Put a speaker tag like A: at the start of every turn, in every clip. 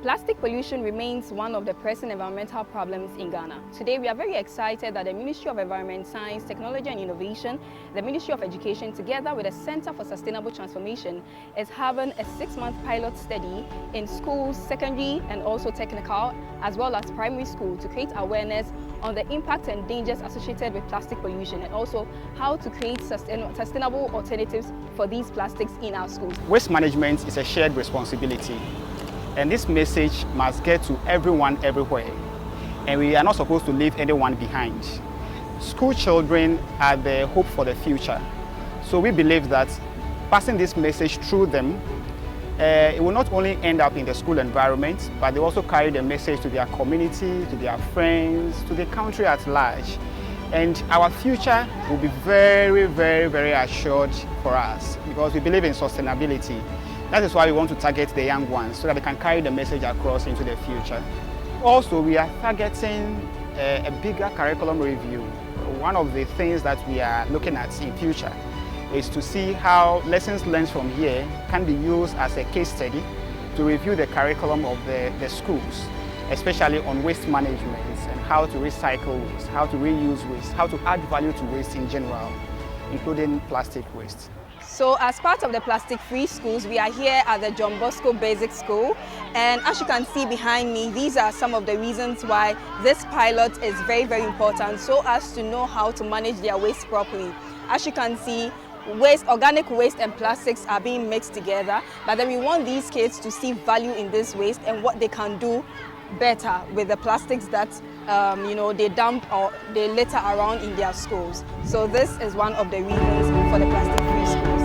A: Plastic pollution remains one of the pressing environmental problems in Ghana. Today, we are very excited that the Ministry of Environment, Science, Technology and Innovation, the Ministry of Education, together with the Center for Sustainable Transformation, is having a 6-month pilot study in schools, secondary and also technical, as well as primary school, to create awareness on the impact and dangers associated with plastic pollution, and also how to create sustainable alternatives for these plastics in our schools.
B: Waste management is a shared responsibility. And this message must get to everyone everywhere. And we are not supposed to leave anyone behind. School children are the hope for the future. So we believe that passing this message through them, it will not only end up in the school environment, but they also carry the message to their community, to their friends, to the country at large. And our future will be very, very, very assured for us, because we believe in sustainability. That is why we want to target the young ones, so that they can carry the message across into the future. Also, we are targeting a bigger curriculum review. One of the things that we are looking at in future is to see how lessons learned from here can be used as a case study to review the curriculum of the schools, especially on waste management and how to recycle waste, how to reuse waste, how to add value to waste in general, including plastic waste.
A: So as part of the plastic-free schools, we are here at the John Bosco Basic School. And as you can see behind me, these are some of the reasons why this pilot is very, very important, so as to know how to manage their waste properly. As you can see, organic waste and plastics are being mixed together, but then we want these kids to see value in this waste and what they can do better with the plastics that they dump or they litter around in their schools. So this is one of the reasons for the plastic-free schools.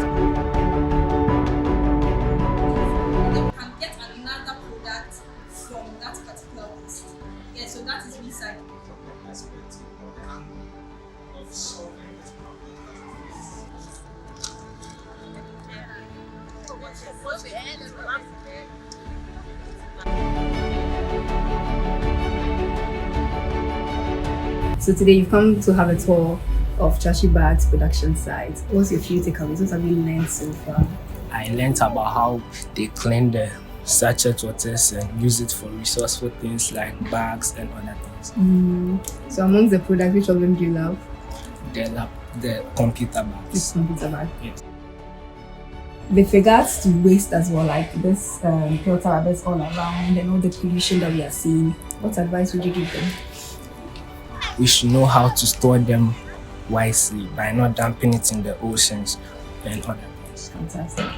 C: They can get another product from that particular waste. Yeah, so that is recycling. Of solving this problem.
D: So today you've come to have a tour of Trashy Bags production site. What's your few takeaways? What have you learned so far?
E: I learned about how they clean the sachet waters and use it for resourceful things like bags and other things.
D: So amongst the products, which of them do you love?
E: The computer bags.
D: The computer bag.
E: Yes.
D: With regards to waste as well, like this filter rabbits all around and all the pollution that we are seeing, what advice would you give them?
E: We should know how to store them wisely by not dumping it in the oceans and other things.
D: Fantastic.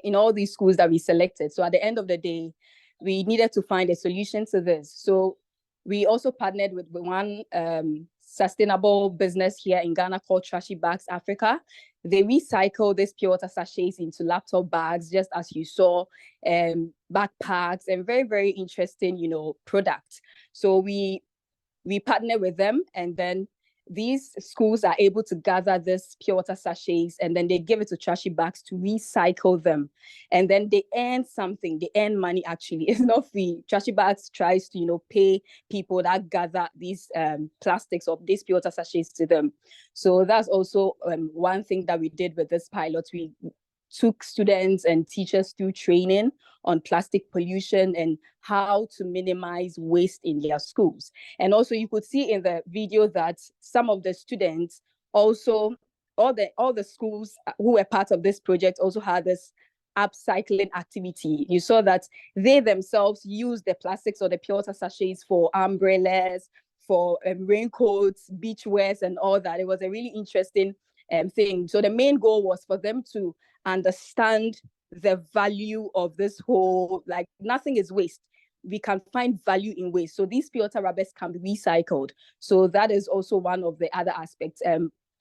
A: in all these schools that we selected. So at the end of the day, we needed to find a solution to this. So we also partnered with one sustainable business here in Ghana called Trashy Bags Africa. They recycle these pure water sachets into laptop bags, just as you saw, backpacks, and very, very interesting, product. So we partner with them, and then these schools are able to gather this pure water sachets, and then they give it to Trashy Bags to recycle them. And then they earn something. They earn money, actually. It's not free. Trashy Bags tries to, pay people that gather these plastics of these pure water sachets to them. So that's also one thing that we did with this pilot. We took students and teachers through training on plastic pollution and how to minimize waste in their schools. And also you could see in the video that some of the students also, all the schools who were part of this project also had this upcycling activity. You saw that they themselves use the plastics or the pure water sachets for umbrellas, for raincoats, beach wears, and all that. It was a really interesting thing. So the main goal was for them to understand the value of this whole, like, nothing is waste. We can find value in waste. So these pure water rubbers can be recycled. So that is also one of the other aspects.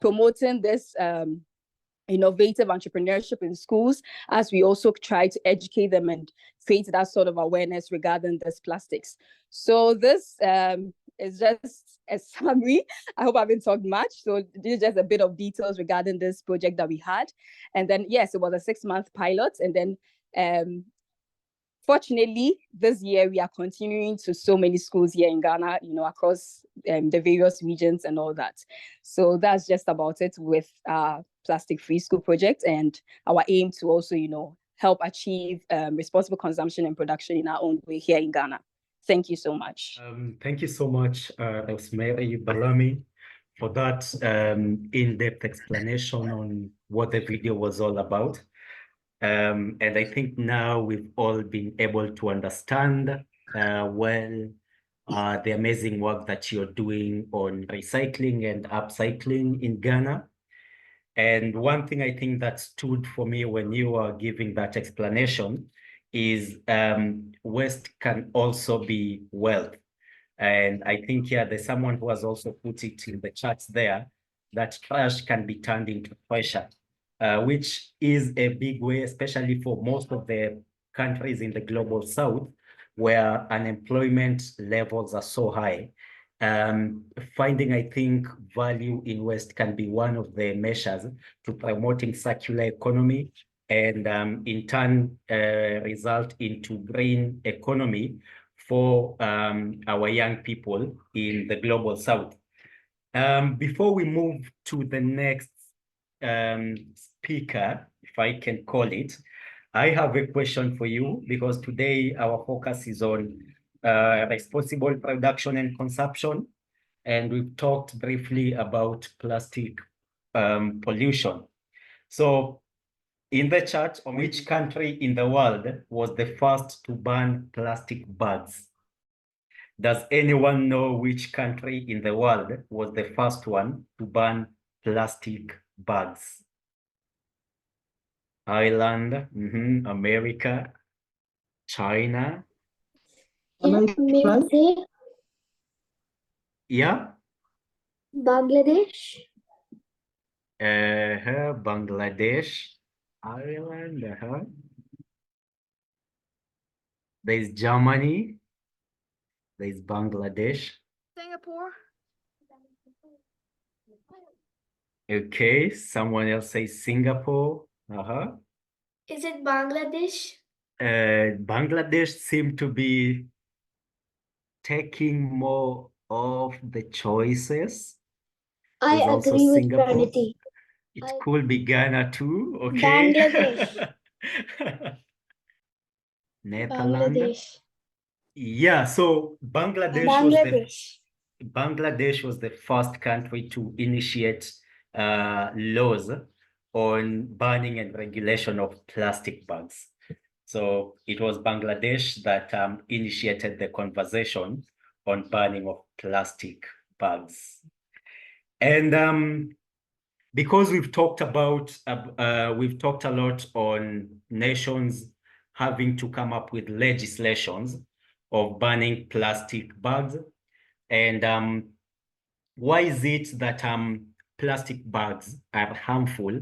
A: Promoting this innovative entrepreneurship in schools, as we also try to educate them and create that sort of awareness regarding this plastics. So this is just a summary. I hope I haven't talked much. So this is just a bit of details regarding this project that we had. And then, yes, it was a 6-month pilot. And then fortunately, this year we are continuing to so many schools here in Ghana, across the various regions and all that. So that's just about it with our plastic-free school project and our aim to also, help achieve responsible consumption and production in our own way here in Ghana. Thank you so much.
F: Thank you so much, Rosemary Balami, for that in-depth explanation on what the video was all about. And I think now we've all been able to understand the amazing work that you're doing on recycling and upcycling in Ghana. And one thing I think that stood for me when you were giving that explanation is waste can also be wealth. And I think, yeah, there's someone who has also put it in the charts there, that trash can be turned into treasure, which is a big way, especially for most of the countries in the global south, where unemployment levels are so high. Finding, I think, value in waste can be one of the measures to promoting circular economy, and in turn result into green economy for our young people in the global south. Before we move to the next speaker, if I can call it, I have a question for you, because today our focus is on responsible production and consumption, and we've talked briefly about plastic pollution. So in the chart, which country in the world was the first to ban plastic bags? Does anyone know which country in the world was the first one to ban plastic bags? Ireland, America, China. Yeah.
G: Bangladesh.
F: Bangladesh, Ireland. There's Germany. There's Bangladesh.
G: Singapore.
F: Okay, someone else says Singapore.
G: Is it Bangladesh?
F: Bangladesh seem to be taking more of the choices.
G: I
F: There's also
G: agree with
F: Singapore.
G: Pranati.
F: It could be Ghana too. Okay.
G: Bangladesh.
F: Netherlands.
G: Bangladesh.
F: Yeah, so Bangladesh was the first country to initiate laws on banning and regulation of plastic bags. So it was Bangladesh that initiated the conversation on banning of plastic bags. And because we've talked a lot on nations having to come up with legislations of banning plastic bags. And why is it that plastic bags are harmful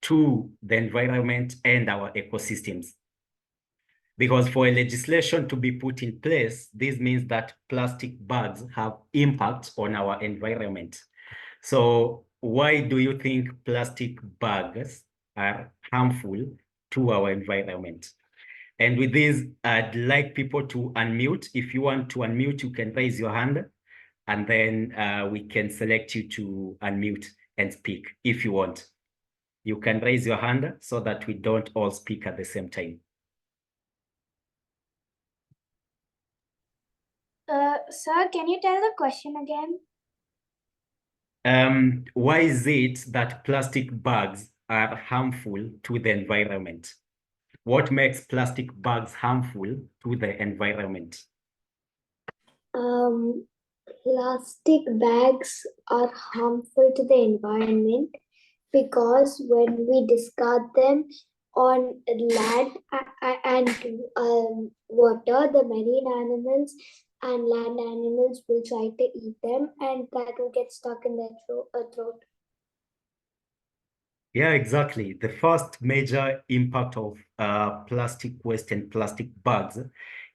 F: to the environment and our ecosystems? Because for a legislation to be put in place, this means that plastic bags have impact on our environment. So why do you think plastic bags are harmful to our environment? And with this, I'd like people to unmute. If you want to unmute, you can raise your hand, and then we can select you to unmute and speak if you want. You can raise your hand so that we don't all speak at the same time.
G: Sir, can you tell the question again?
F: Why is it that plastic bags are harmful to the environment? What makes plastic bags harmful to the environment?
G: Plastic bags are harmful to the environment because when we discard them on land and water, the marine animals and land animals will try to eat them, and that will get stuck in their throat.
F: Yeah, exactly. The first major impact of plastic waste and plastic bags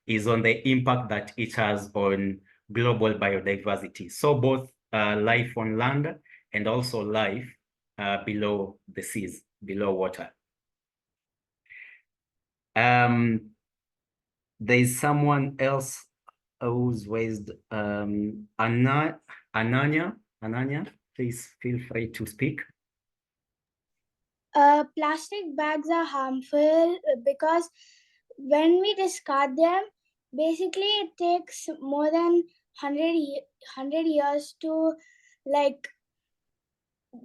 F: is on the impact that it has on global biodiversity. So both life on land and also life below the seas, below water. There's someone else who's raised Ananya, please feel free to speak.
G: Plastic bags are harmful because when we discard them, basically it takes more than 100 years to like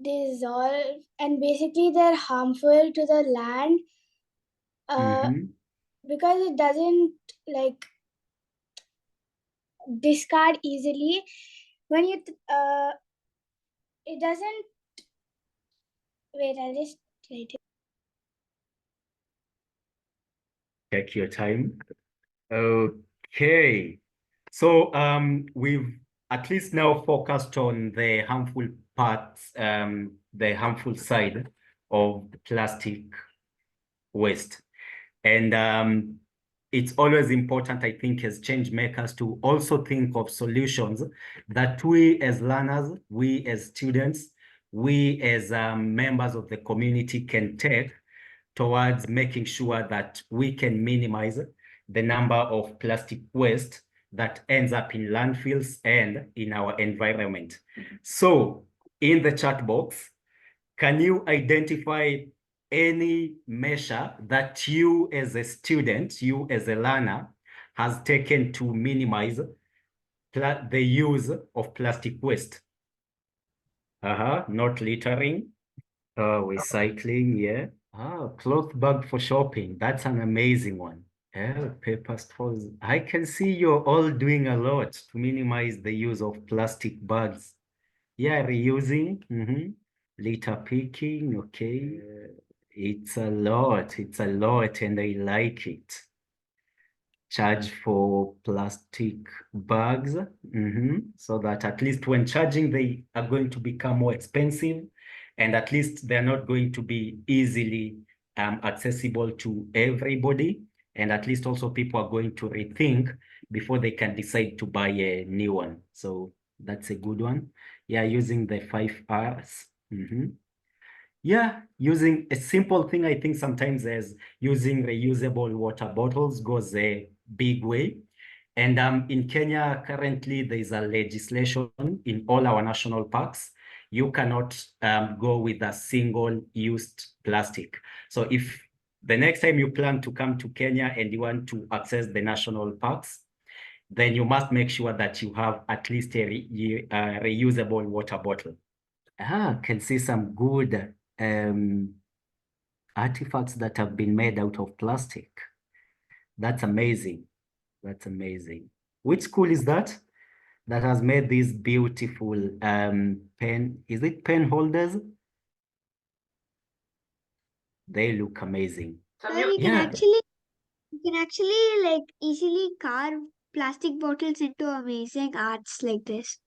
G: dissolve, and basically they're harmful to the land because it doesn't like discard easily. When you it doesn't wait, I'll just write it.
F: Take your time. Okay. So we've at least now focused on the harmful parts, the harmful side of plastic waste. And it's always important, I think, as change makers to also think of solutions that we as learners, we as students, we as members of the community can take towards making sure that we can minimize the number of plastic waste that ends up in landfills and in our environment. So in the chat box, can you identify any measure that you as a student, you as a learner, has taken to minimize the use of plastic waste? Not littering, recycling, yeah. Cloth bag for shopping. That's an amazing one. Yeah, paper straws. I can see you're all doing a lot to minimize the use of plastic bags. Yeah, reusing, litter picking, okay. It's a lot, and I like it. Charge for plastic bags, so that at least when charging, they are going to become more expensive, and at least they're not going to be easily accessible to everybody. And at least also people are going to rethink before they can decide to buy a new one. So that's a good one. Yeah, using the 5 Rs. Yeah, using a simple thing, I think sometimes as using reusable water bottles goes a big way. And in Kenya, currently, there is a legislation in all our national parks. You cannot go with a single-used plastic. So if the next time you plan to come to Kenya and you want to access the national parks, then you must make sure that you have at least a reusable water bottle. Can see some good artifacts that have been made out of plastic. That's amazing. That's amazing. Which school is that has made these beautiful pen? Is it pen holders? They look amazing.
G: Sir, you
F: Yeah.
G: can actually like easily carve plastic bottles into amazing arts like this.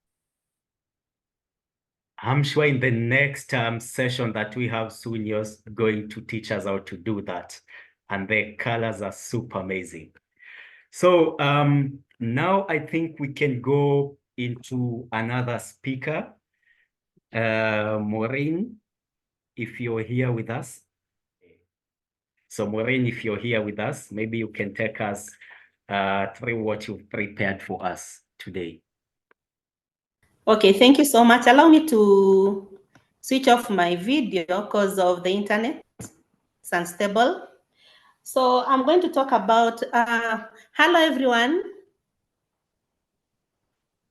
F: I'm sure in the next session that we have soon, you're going to teach us how to do that. And the colors are super amazing. So now I think we can go into another speaker, Maureen, if you're here with us. So Maureen, if you're here with us, maybe you can take us through what you've prepared for us today.
H: Okay, thank you so much. Allow me to switch off my video because of the internet. It's unstable. So I'm going to talk about, hello everyone.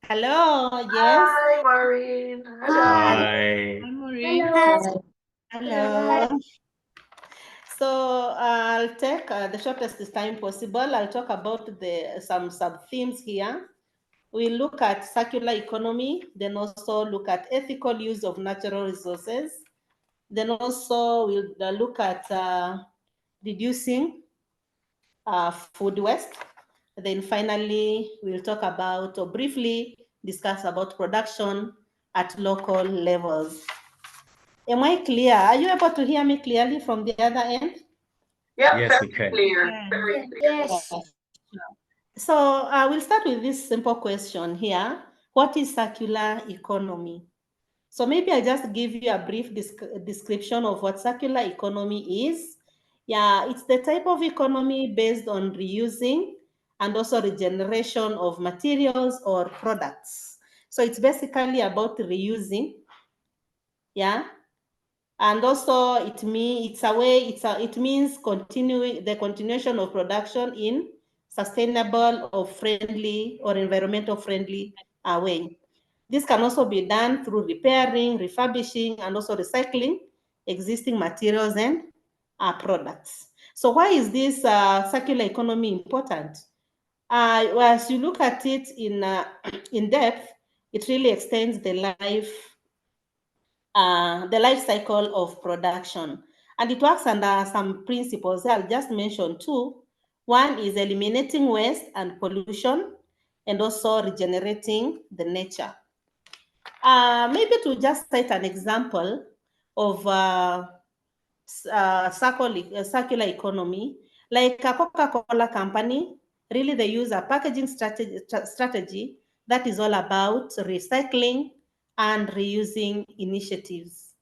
H: Hello, yes.
I: Hi, Maureen. Hello.
F: Hi.
H: Hi, Maureen.
G: Hello.
H: Hello. So I'll take the shortest time possible. I'll talk about some sub-themes here. We'll look at circular economy, then also look at ethical use of natural resources. Then also we'll look at reducing food waste. Then finally, we'll talk about or briefly discuss about production at local levels. Am I clear? Are you able to hear me clearly from the other end?
I: Yep,
F: Yes, we can.
I: clear. Very clear.
G: Yes.
H: So we'll start with this simple question here. What is circular economy? So maybe I just give you a brief description of what circular economy is. Yeah, it's the type of economy based on reusing and also regeneration of materials or products. So it's basically about reusing, yeah. And also it means continuing the continuation of production in sustainable or friendly or environmental friendly way. This can also be done through repairing, refurbishing, and also recycling existing materials and products. So why is this circular economy important? As you look at it in depth, it really extends the life cycle of production. And it works under some principles. I'll just mention two. One is eliminating waste and pollution, and also regenerating the nature. Maybe to just cite an example of circular economy, like a Coca-Cola company, really they use a packaging strategy that is all about recycling and reusing initiatives.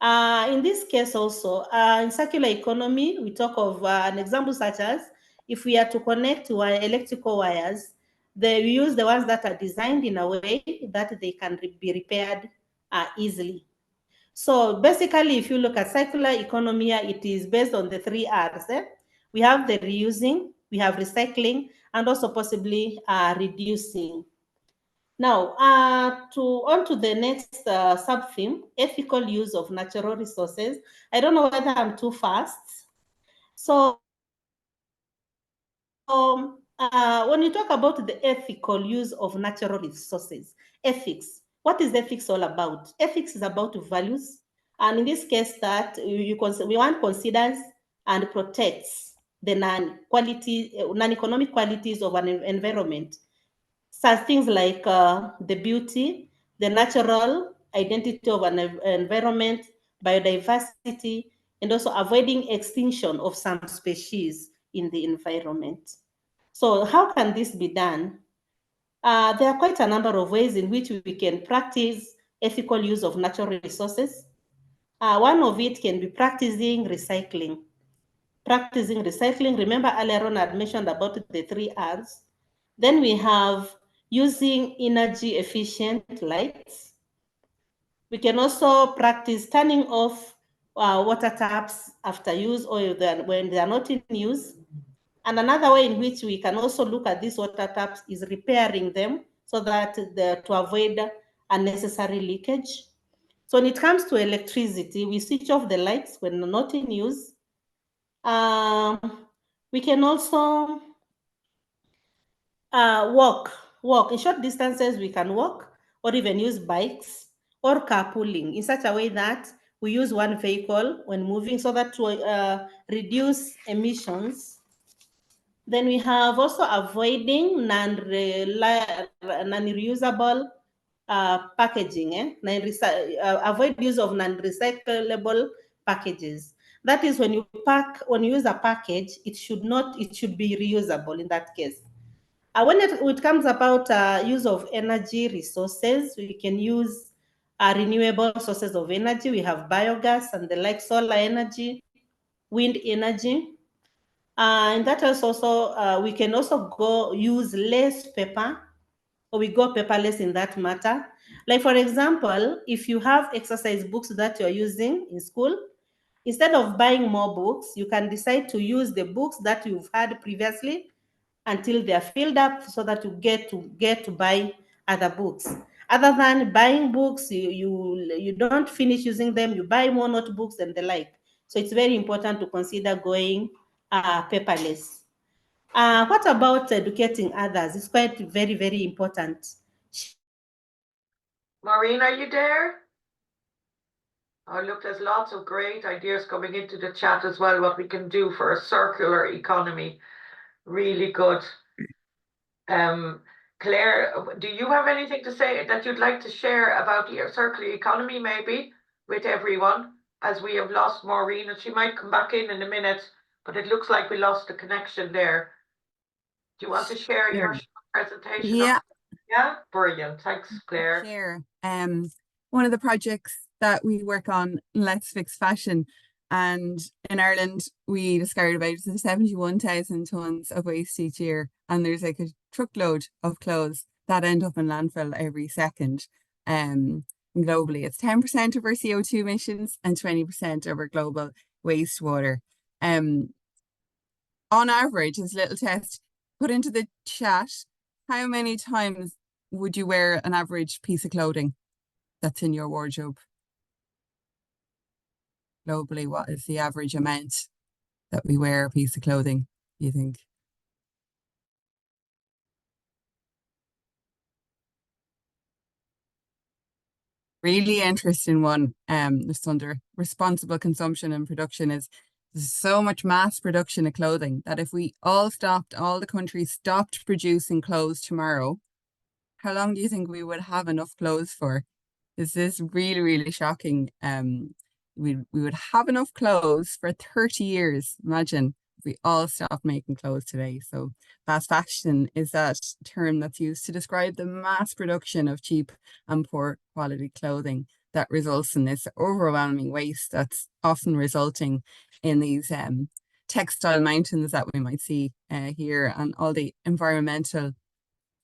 H: In this case also, in circular economy, we talk of an example such as if we are to connect to our electrical wires, they use the ones that are designed in a way that they can be repaired easily. So basically, if you look at circular economy, it is based on the 3 R's. We have the reusing, we have recycling, and also possibly reducing. Now, on to the next sub-theme, ethical use of natural resources. I don't know whether I'm too fast. So when you talk about the ethical use of natural resources, ethics, what is ethics all about? Ethics is about values, and in this case, that one considers and protects the non-economic qualities of an environment, such things like the beauty, the natural identity of an environment, biodiversity, and also avoiding extinction of some species in the environment. So how can this be done? There are quite a number of ways in which we can practice ethical use of natural resources. One of it can be practicing recycling. Practicing recycling, remember earlier on I had mentioned about the 3 R's. Then we have using energy efficient lights. We can also practice turning off water taps after use or when they are not in use. And another way in which we can also look at these water taps is repairing them so that to avoid unnecessary leakage. So when it comes to electricity, we switch off the lights when not in use. We can also walk in short distances. We can walk or even use bikes or carpooling in such a way that we use one vehicle when moving so that to reduce emissions. Then we have also avoiding non-reusable packaging. Avoid use of non-recyclable packages. That is when you use a package, it should be reusable in that case. When it comes about use of energy resources, we can use renewable sources of energy. We have biogas and the like, solar energy, wind energy. And that is also, we can also go use less paper, or we go paperless in that matter. Like for example, if you have exercise books that you're using in school, instead of buying more books, you can decide to use the books that you've had previously until they're filled up so that you get to buy other books. Other than buying books, you don't finish using them, you buy more notebooks and the like. So it's very important to consider going paperless. What about educating others? It's quite very, very important.
I: Maureen, are you there? Oh, look, there's lots of great ideas coming into the chat as well, what we can do for a circular economy. Really good. Claire, do you have anything to say that you'd like to share about the circular economy maybe with everyone, as we have lost Maureen, and she might come back in a minute, but it looks like we lost the connection there. Do you want to share your presentation?
J: Yeah.
I: Yeah, brilliant. Thanks, Claire.
J: Share. One of the projects that we work on, Let's Fix Fashion, and in Ireland we discard about 71,000 tons of waste each year, and there's like a truckload of clothes that end up in landfill every second. Globally, it's 10% of our CO2 emissions and 20% of our global wastewater. On average, as a little test, put into the chat, how many times would you wear an average piece of clothing that's in your wardrobe? Globally, what is the average amount that we wear a piece of clothing, do you think? Really interesting one. Just under responsible consumption and production is there's so much mass production of clothing that if we all the countries stopped producing clothes tomorrow, how long do you think we would have enough clothes for? Is this really, really shocking? We would have enough clothes for 30 years. Imagine if we all stopped making clothes today. So fast fashion is that term that's used to describe the mass production of cheap and poor quality clothing that results in this overwhelming waste that's often resulting in these textile mountains that we might see here, and all the environmental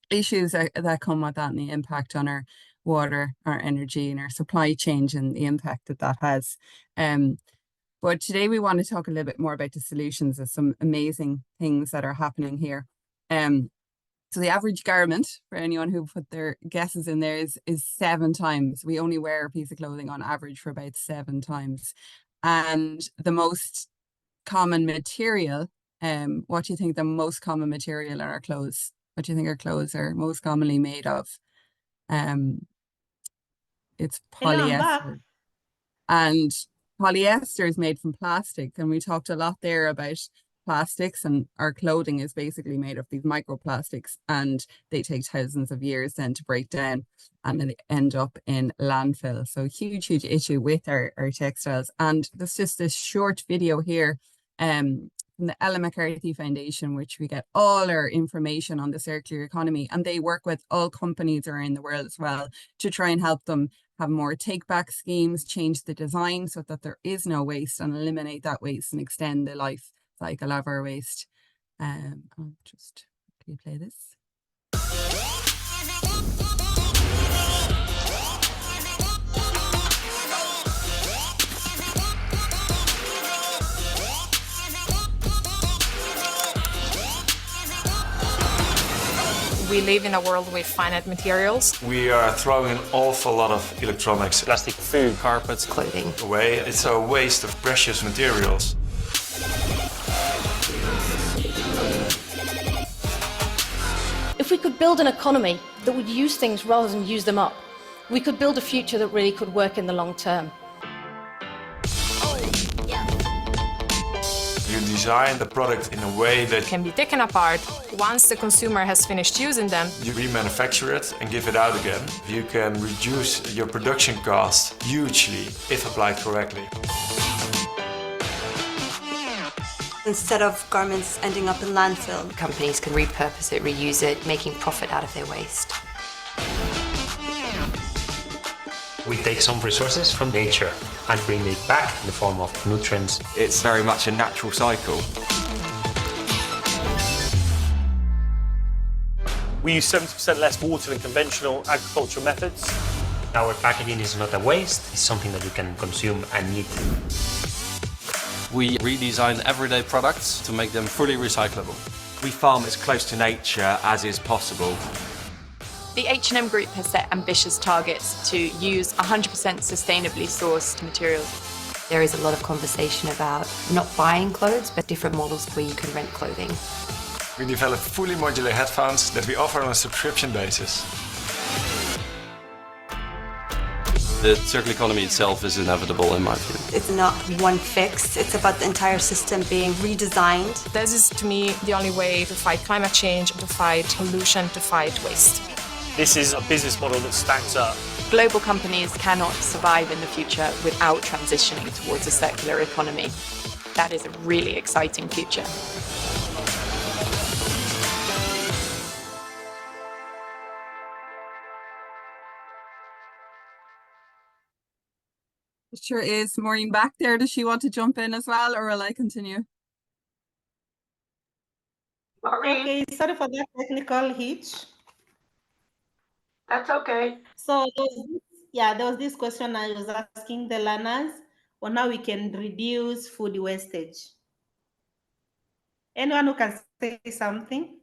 J: issues that come with that, and the impact on our water, our energy, and our supply chain, and the impact that has. But today we want to talk a little bit more about the solutions of some amazing things that are happening here. So the average garment, for anyone who put their guesses in there, is 7 times. We only wear a piece of clothing on average for about 7 times. And the most common material, what do you think the most common material in our clothes? What do you think our clothes are most commonly made of? It's polyester. And polyester is made from plastic, and we talked a lot there about plastics, and our clothing is basically made of these microplastics, and they take thousands of years then to break down, and then they end up in landfill. So huge issue with our textiles. And there's just this short video here from the Ellen MacArthur Foundation, which we get all our information on the circular economy, and they work with all companies around the world as well to try and help them have more take-back schemes, change the design so that there is no waste, and eliminate that waste and extend the life cycle of our waste. I'll just quickly play this.
K: We live in a world with finite materials.
L: We are throwing an awful lot of electronics,
K: Plastic, food, carpets, clothing
L: away. It's a waste of precious materials.
M: If we could build an economy that would use things rather than use them up, we could build a future that really could work in the long term.
L: You design the product in a way that
K: Can be taken apart. Once the consumer has finished using them,
L: you remanufacture it and give it out again. You can reduce your production cost hugely if applied correctly.
N: Instead of garments ending up in landfill,
O: companies can repurpose it, reuse it, making profit out of their waste.
P: We take some resources from nature and bring it back in the form of nutrients.
Q: It's very much a natural cycle.
R: We use 70% less water than conventional agricultural methods.
P: Our packaging is not a waste, it's something that you can consume and eat.
S: We redesign everyday products to make them fully recyclable.
Q: We farm as close to nature as is possible.
T: The H&M Group has set ambitious targets to use 100% sustainably sourced materials.
O: There is a lot of conversation about not buying clothes, but different models where you can rent clothing.
L: We developed fully modular headphones that we offer on a subscription basis.
S: The circular economy itself is inevitable in my view.
N: it's not one fix, it's about the entire system being redesigned.
K: This is, to me, the only way to fight climate change, to fight pollution, to fight waste.
R: This is a business model that stacks up.
T: Global companies cannot survive in the future without transitioning towards a circular economy. That is a really exciting future.
J: Sure is. Maureen back there. Does she want to jump in as well, or will I continue?
H: Okay, sorry for that technical hitch.
I: That's okay.
H: So there was this question I was asking the learners on how we can reduce food wastage. Anyone who can say something?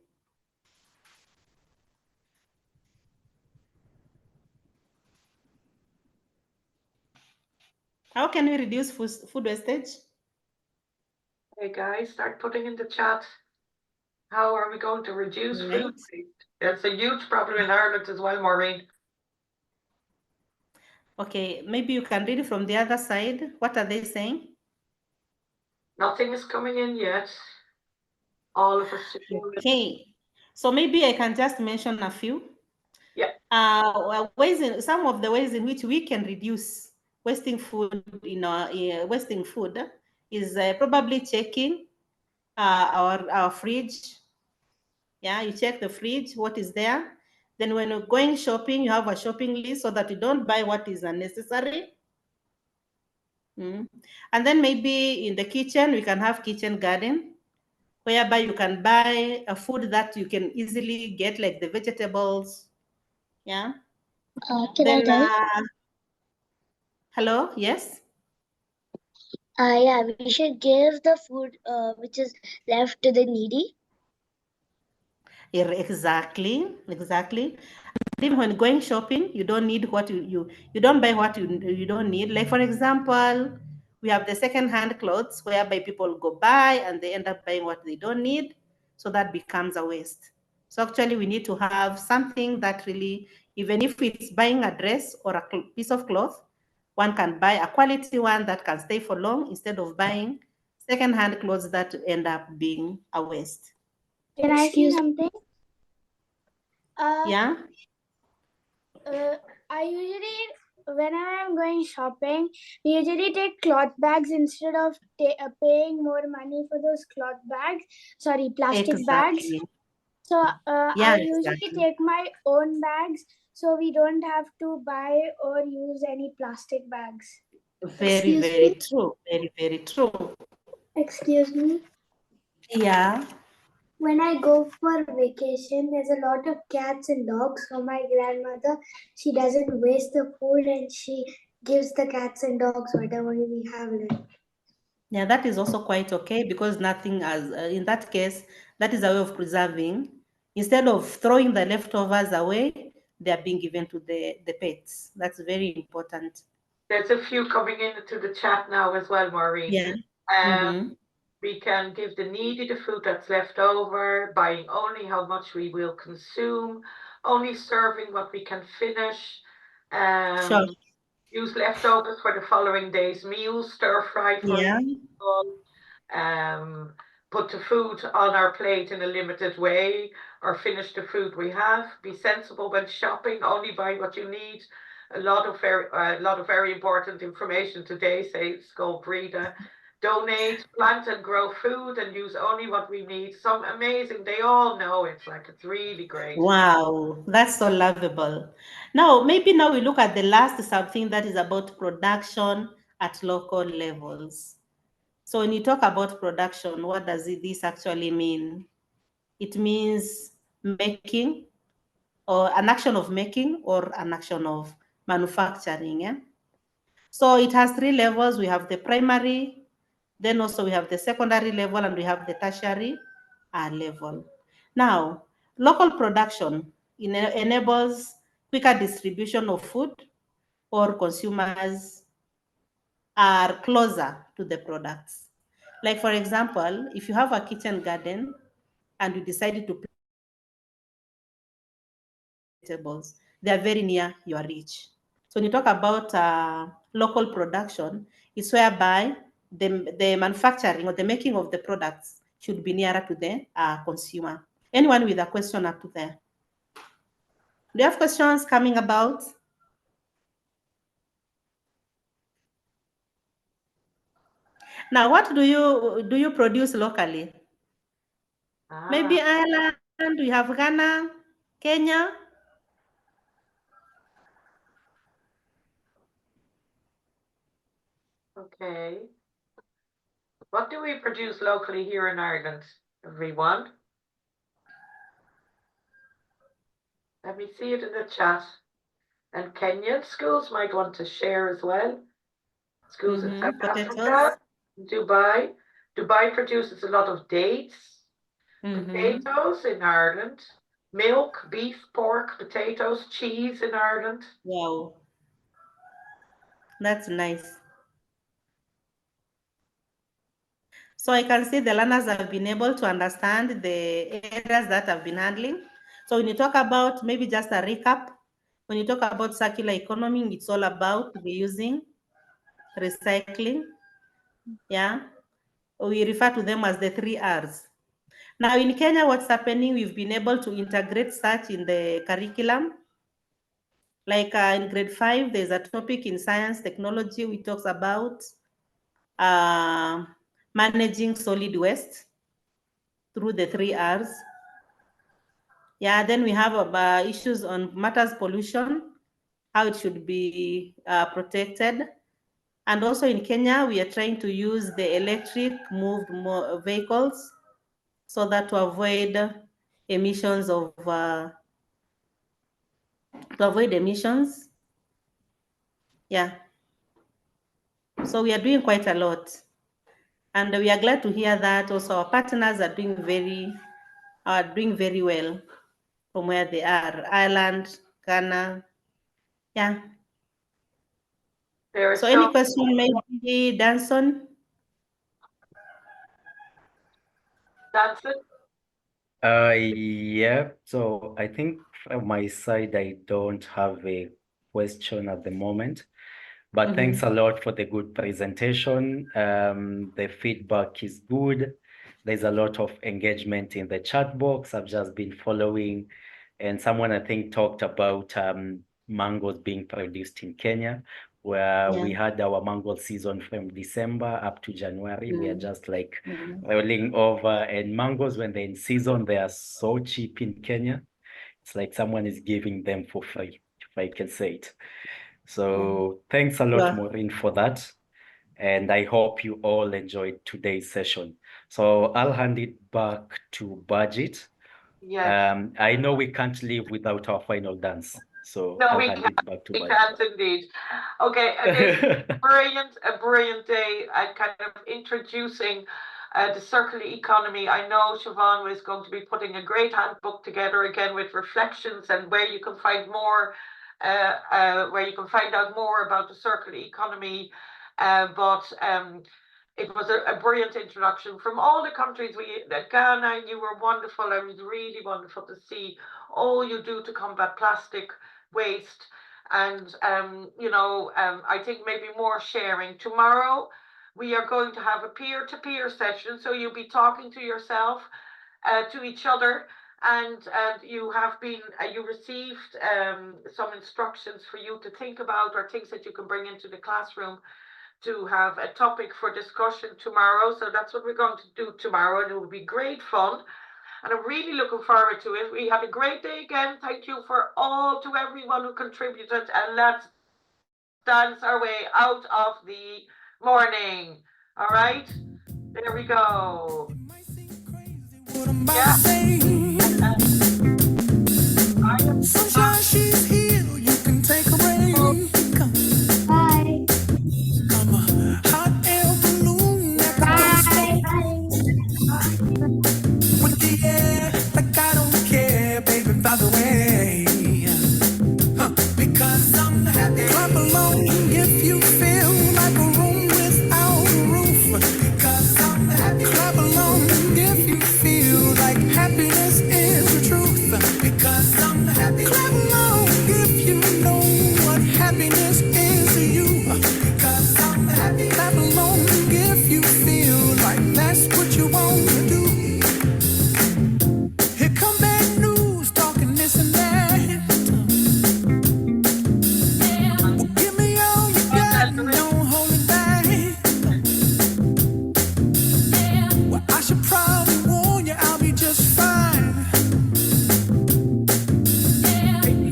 H: How can we reduce food wastage?
I: Hey guys, start putting in the chat. How are we going to reduce food waste? It's a huge problem in Ireland as well, Maureen.
H: Okay, maybe you can read it from the other side. What are they saying?
I: Nothing is coming in yet. All of us.
H: Okay, so maybe I can just mention a few.
I: Yeah.
H: Some of the ways in which we can reduce wasting food is probably checking our fridge. Yeah, you check the fridge, what is there. Then when you're going shopping, you have a shopping list so that you don't buy what is unnecessary. And then maybe in the kitchen, we can have kitchen garden, whereby you can buy a food that you can easily get, like the vegetables. Yeah. Hello, yes?
G: Yeah, we should give the food which is left to the needy.
H: Yeah, exactly. Even when going shopping, you don't need what you don't buy what you don't need. Like for example, we have the second-hand clothes whereby people go buy and they end up buying what they don't need, so that becomes a waste. So actually, we need to have something that really, even if it's buying a dress or a piece of cloth, one can buy a quality one that can stay for long instead of buying second-hand clothes that end up being a waste.
G: Can I say something?
H: Yeah.
G: I usually, whenever I'm going shopping, we usually take cloth bags instead of paying more money for those plastic bags. So I usually take my own bags, so we don't have to buy or use any plastic bags.
H: Very true. Very true.
G: Excuse me?
H: Yeah.
G: When I go for vacation, there's a lot of cats and dogs. So my grandmother, she doesn't waste the food and she gives the cats and dogs whatever we have left.
H: Yeah, that is also quite okay, because nothing as in that case, that is a way of preserving. Instead of throwing the leftovers away, they are being given to the pets. That's very important.
I: There's a few coming into the chat now as well, Maureen.
H: Yeah.
I: We can give the needy the food that's left over, buying only how much we will consume, only serving what we can finish,
H: Sure.
I: Use leftovers for the following day's meal, stir fry for people, put the food on our plate in a limited way, or finish the food we have. Be sensible when shopping, only buy what you need. A lot of very important information today, says Breda. Donate, plant and grow food and use only what we need. Some amazing, they all know it's really great.
H: Wow, that's so lovable. Now, maybe now we look at the last something that is about production at local levels. So when you talk about production, what does this actually mean? It means making, or an action of making, or an action of manufacturing. Yeah? So it has 3 levels. We have the primary, then also we have the secondary level, and we have the tertiary level. Now, local production enables quicker distribution of food, or consumers are closer to the products. Like, for example, if you have a kitchen garden and you decided to plant vegetables, they are very near your reach. So when you talk about local production, it's whereby the manufacturing or the making of the products should be nearer to the consumer. Anyone with a question up to there? Do you have questions coming about? Now, what do you produce locally? Maybe Ireland, we have Ghana, Kenya.
I: Okay. What do we produce locally here in Ireland, everyone? Let me see it in the chat. And Kenyan schools might want to share as well. Schools in South Africa, Dubai. Dubai produces a lot of dates, potatoes in Ireland, milk, beef, pork, potatoes, cheese in Ireland.
H: Wow. That's nice. So I can see the learners have been able to understand the areas that I've been handling. So when you talk about, maybe just a recap, when you talk about circular economy, it's all about reusing, recycling. Yeah. We refer to them as the 3 R's. Now in Kenya, what's happening, we've been able to integrate such in the curriculum. Like in grade 5, there's a topic in science technology which talks about managing solid waste through the 3 R's. Yeah, then we have issues on matters pollution, how it should be protected. And also in Kenya, we are trying to use the electric moved vehicles so that to avoid emissions of Yeah. So we are doing quite a lot. And we are glad to hear that also our partners are doing very well from where they are. Ireland, Ghana. Yeah. So any question, maybe Danson?
I: Danson?
F: Yeah, so I think from my side, I don't have a question at the moment, but thanks a lot for the good presentation. The feedback is good. There's a lot of engagement in the chat box. I've just been following, and someone I think talked about mangoes being produced in Kenya, where we had our mango season from December up to January. We are just like rolling over, and mangoes, when they're in season, they are so cheap in Kenya. It's like someone is giving them for free, if I can say it. So thanks a lot, Maureen, for that. And I hope you all enjoyed today's session. So I'll hand it back to Bajit.
I: Yes.
F: I know we can't live without our final dance. So
I: No,
F: I'll
I: we
F: hand
I: can't.
F: it back to
I: We
F: Bajit.
I: can't indeed. Okay, a brilliant day at kind of introducing the circular economy. I know Siobhan was going to be putting a great handbook together again with reflections and where you can find more, where you can find out more about the circular economy. It was a brilliant introduction from all the countries. Ghana, you were wonderful. It was really wonderful to see all you do to combat plastic waste. And I think maybe more sharing. Tomorrow We are going to have a peer-to-peer session, so you'll be talking to yourself, to each other, and you have been, you received some instructions for you to think about, or things that you can bring into the classroom to have a topic for discussion tomorrow. So that's what we're going to do tomorrow, and it will be great fun. And I'm really looking forward to it. We had a great day again. Thank you to everyone who contributed, and let's dance our way out of the morning. All right, there we go. Yeah.
U: Sunshine, she's here. You can take a break.
G: Bye.
U: I'm a hot air balloon that goes with the air, like I don't care, baby, by the way. Because I'm happy. Clap along if you feel like a room without a roof. Because I'm happy. Clap along if you feel like happiness is the truth. Because I'm happy. Clap along if you know what happiness is to you. Because I'm happy. Clap along if you feel like that's what you want to do. Here come bad news, talking this and that. Well, give me all you got and don't hold it back. Well, I should probably warn you, I'll be just fine.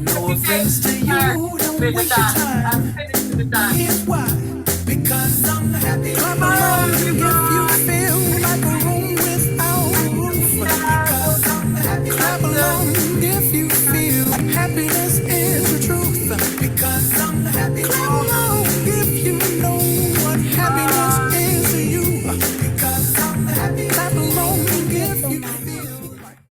U: No offense to you, don't waste your time. Here's why. Because I'm happy. Clap along if you feel like a room without a roof. Because I'm happy. Clap along if you feel like happiness is the truth. Because I'm happy. Clap